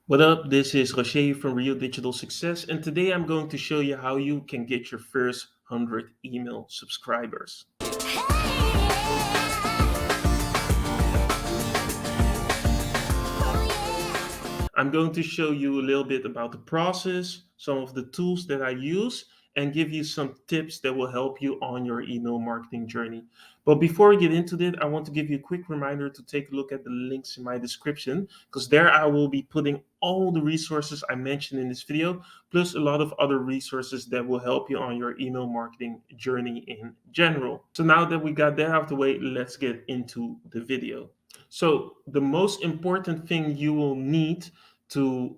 What up? This is Rocher from Real Digital Success, and today I'm going to show you how you can get your first 100 email subscribers. I'm going to show you a little bit about the process, some of the tools that I use, and give you some tips that will help you on your email marketing journey. But before we get into that, I want to give you a quick reminder to take a look at the links in my description, because there I will be putting all the resources I mentioned in this video, plus a lot of other resources that will help you on your email marketing journey in general. So now that we got that out of the way, let's get into the video. So, the most important thing you will need to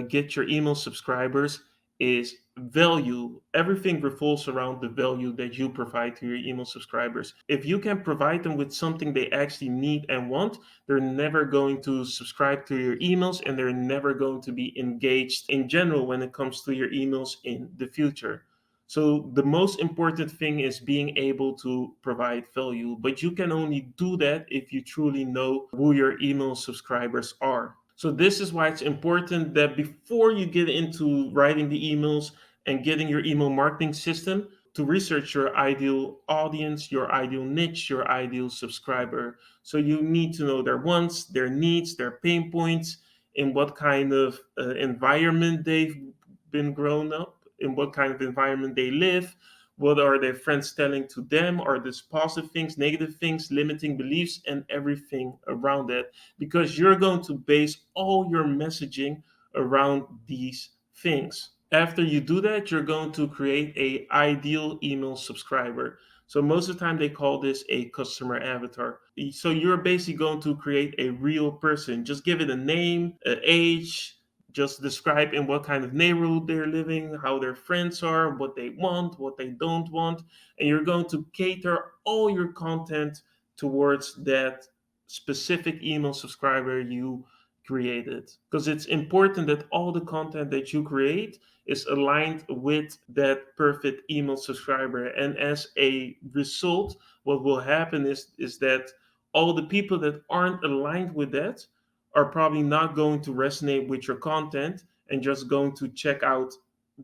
get your email subscribers is value. Everything revolves around the value that you provide to your email subscribers. If you can provide them with something they actually need and want, they're never going to subscribe to your emails and they're never going to be engaged in general when it comes to your emails in the future. So the most important thing is being able to provide value, but you can only do that if you truly know who your email subscribers are. So this is why it's important that before you get into writing the emails and getting your email marketing system, to research your ideal audience, your ideal niche, your ideal subscriber. So you need to know their wants, their needs, their pain points, in what kind of environment they've been grown up, in what kind of environment they live, what are their friends telling to them, are this positive things, negative things, limiting beliefs, and everything around that, because you're going to base all your messaging around these things. After you do that, you're going to create a ideal email subscriber. So most of the time they call this a customer avatar. So you're basically going to create a real person. Just give it a name, an age, just describe in what kind of neighborhood they're living, how their friends are, what they want, what they don't want, and you're going to cater all your content towards that specific email subscriber you created. Because it's important that all the content that you create is aligned with that perfect email subscriber. And as a result, what will happen is that all the people that aren't aligned with that are probably not going to resonate with your content and just going to check out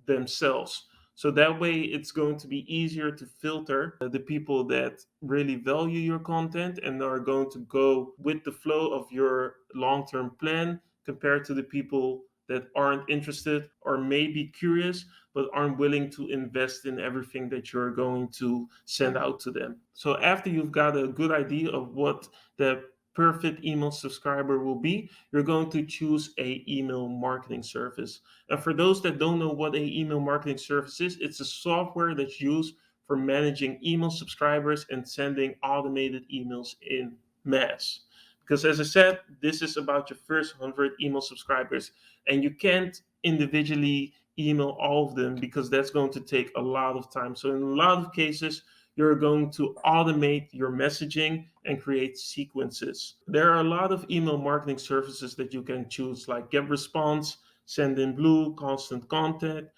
themselves. So that way, it's going to be easier to filter the people that really value your content and are going to go with the flow of your long term plan compared to the people that aren't interested or may be curious but aren't willing to invest in everything that you're going to send out to them. So after you've got a good idea of what the perfect email subscriber will be, you're going to choose a email marketing service. And for those that don't know what a email marketing service is, it's a software that's used for managing email subscribers and sending automated emails in mass. Because as I said, this is about your first 100 email subscribers, and you can't individually email all of them because that's going to take a lot of time. So in a lot of cases, you're going to automate your messaging and create sequences. There are a lot of email marketing services that you can choose, like GetResponse, Sendinblue, Constant Contact,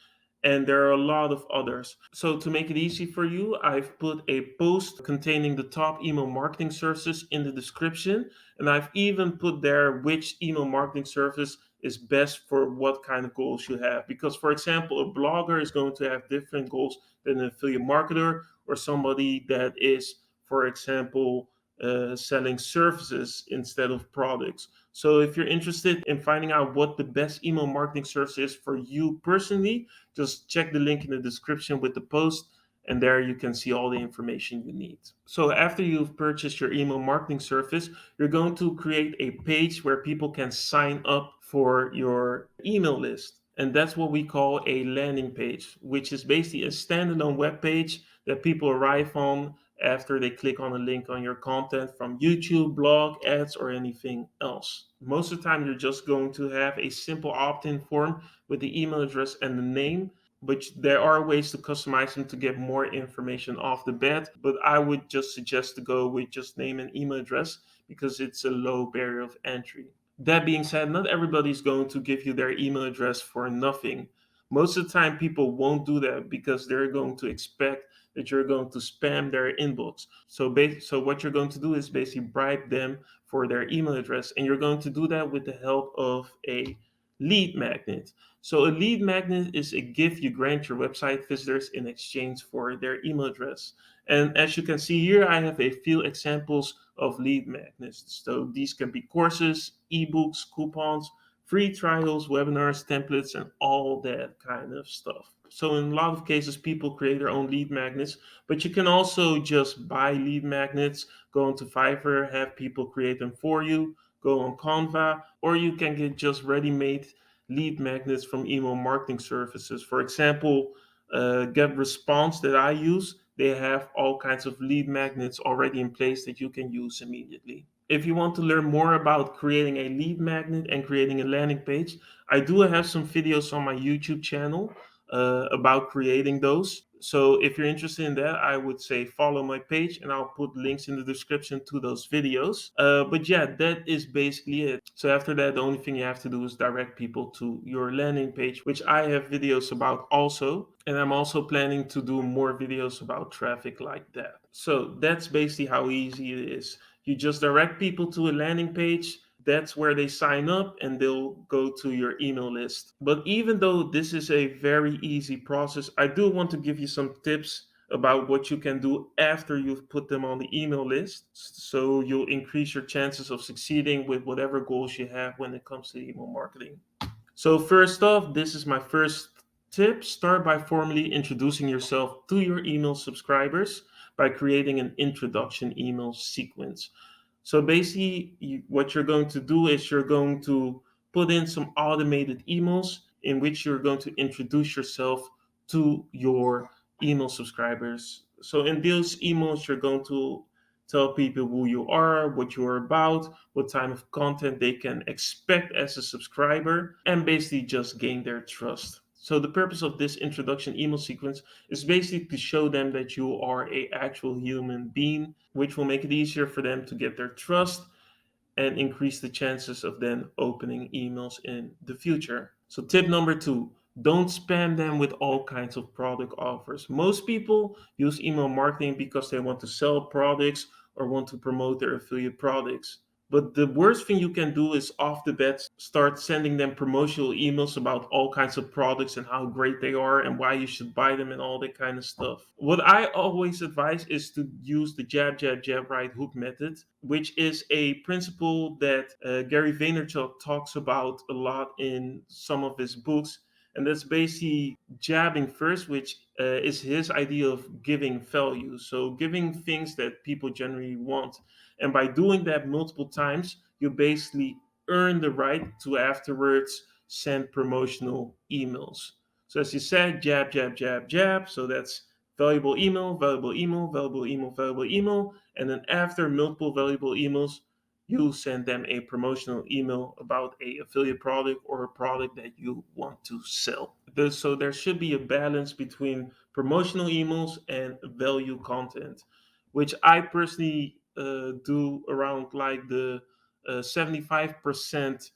and there are a lot of others. So to make it easy for you, I've put a post containing the top email marketing services in the description, and I've even put there which email marketing service is best for what kind of goals you have. Because, for example, a blogger is going to have different goals than an affiliate marketer or somebody that is, for example, selling services instead of products. So, if you're interested in finding out what the best email marketing service is for you personally, just check the link in the description with the post, and there you can see all the information you need. So, after you've purchased your email marketing service, you're going to create a page where people can sign up for your email list. And that's what we call a landing page, which is basically a standalone web page that people arrive on after they click on a link on your content from YouTube, blog, ads, or anything else. Most of the time, you're just going to have a simple opt in form with the email address and the name, but there are ways to customize them to get more information off the bat. But I would just suggest to go with just name and email address because it's a low barrier of entry. That being said, not everybody's going to give you their email address for nothing. Most of the time, people won't do that because they're going to expect that you're going to spam their inbox. So what you're going to do is basically bribe them for their email address, and you're going to do that with the help of a Lead magnet. So a lead magnet is a gift you grant your website visitors in exchange for their email address. And as you can see here, I have a few examples of lead magnets. So these can be courses, ebooks, coupons, free trials, webinars, templates, and all that kind of stuff. So in a lot of cases, people create their own lead magnets, but you can also just buy lead magnets, go onto Fiverr, have people create them for you, go on Canva, or you can get just ready-made lead magnets from email marketing services. For example, Get Response that I use, they have all kinds of lead magnets already in place that you can use immediately. If you want to learn more about creating a lead magnet and creating a landing page, I do have some videos on my YouTube channel about creating those. So if you're interested in that, I would say follow my page and I'll put links in the description to those videos. But yeah, that is basically it. So after that, the only thing you have to do is direct people to your landing page, which I have videos about also. And I'm also planning to do more videos about traffic like that. So that's basically how easy it is. You just direct people to a landing page. That's where they sign up and they'll go to your email list. But even though this is a very easy process, I do want to give you some tips about what you can do after you've put them on the email list so you'll increase your chances of succeeding with whatever goals you have when it comes to email marketing. So, first off, this is my first tip. Start by formally introducing yourself to your email subscribers by creating an introduction email sequence. So basically, what you're going to do is you're going to put in some automated emails in which you're going to introduce yourself to your email subscribers. So in those emails, you're going to tell people who you are, what you're about, what type of content they can expect as a subscriber, and basically just gain their trust. So the purpose of this introduction email sequence is basically to show them that you are a actual human being, which will make it easier for them to get their trust and increase the chances of them opening emails in the future. So, tip number two, don't spam them with all kinds of product offers. Most people use email marketing because they want to sell products or want to promote their affiliate products. But the worst thing you can do is off the bat start sending them promotional emails about all kinds of products and how great they are and why you should buy them and all that kind of stuff. What I always advise is to use the jab, jab, jab, right hook method, which is a principle that Gary Vaynerchuk talks about a lot in some of his books. And that's basically jabbing first, which is his idea of giving value. So, giving things that people generally want. And by doing that multiple times, you basically earn the right to afterwards send promotional emails. So, as you said, jab, jab, jab, jab. So, that's valuable email, valuable email, valuable email, valuable email. And then after multiple valuable emails, you send them a promotional email about a affiliate product or a product that you want to sell. So there should be a balance between promotional emails and value content, which I personally do around like the 75%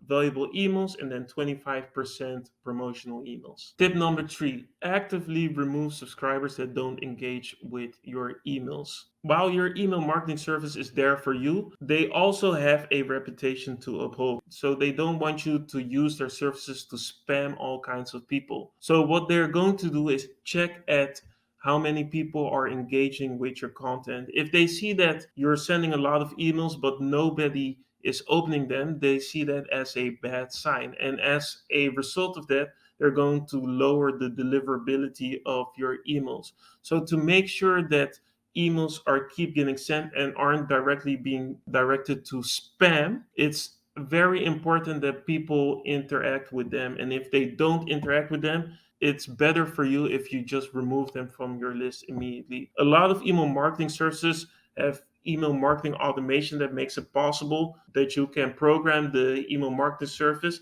valuable emails and then 25% promotional emails. Tip number three, actively remove subscribers that don't engage with your emails. While your email marketing service is there for you, they also have a reputation to uphold. So they don't want you to use their services to spam all kinds of people. So what they're going to do is check at how many people are engaging with your content. If they see that you're sending a lot of emails but nobody is opening them, they see that as a bad sign. And as a result of that, they're going to lower the deliverability of your emails. So to make sure that emails are keep getting sent and aren't directly being directed to spam, it's very important that people interact with them. And if they don't interact with them, it's better for you if you just remove them from your list immediately. A lot of email marketing services have email marketing automation that makes it possible that you can program the email marketing service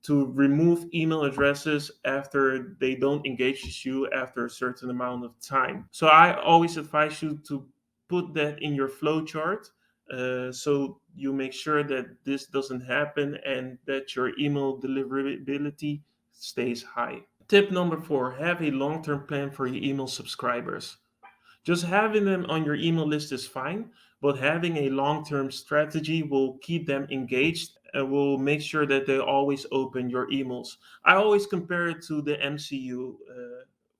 to remove email addresses after they don't engage with you after a certain amount of time. So I always advise you to put that in your flow chart so you make sure that this doesn't happen and that your email deliverability stays high. Tip number four, have a long term plan for your email subscribers. Just having them on your email list is fine, but having a long term strategy will keep them engaged and will make sure that they always open your emails. I always compare it to the MCU.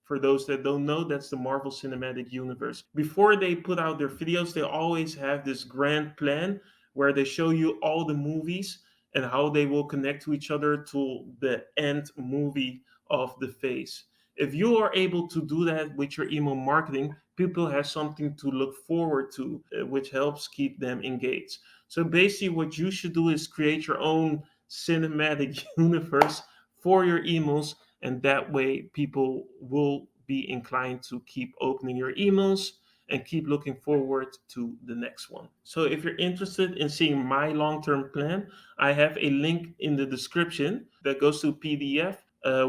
For those that don't know, that's the Marvel Cinematic Universe. Before they put out their videos, they always have this grand plan where they show you all the movies and how they will connect to each other to the end movie of the phase. If you are able to do that with your email marketing, people have something to look forward to, which helps keep them engaged. So basically, what you should do is create your own cinematic universe for your emails, and that way people will be inclined to keep opening your emails and keep looking forward to the next one. So if you're interested in seeing my long-term plan, I have a link in the description that goes to PDF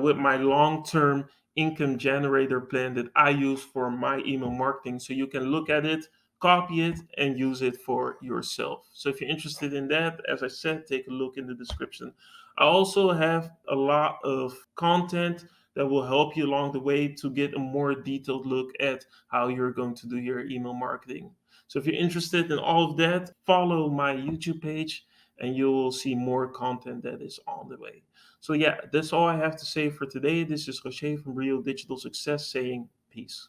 with my long-term income generator plan that I use for my email marketing. So you can look at it, copy it, and use it for yourself. So if you're interested in that, as I said, take a look in the description. I also have a lot of content that will help you along the way to get a more detailed look at how you're going to do your email marketing. So if you're interested in all of that, follow my YouTube page and you will see more content that is on the way. So yeah, that's all I have to say for today. This is Rocher from Real Digital Success saying peace.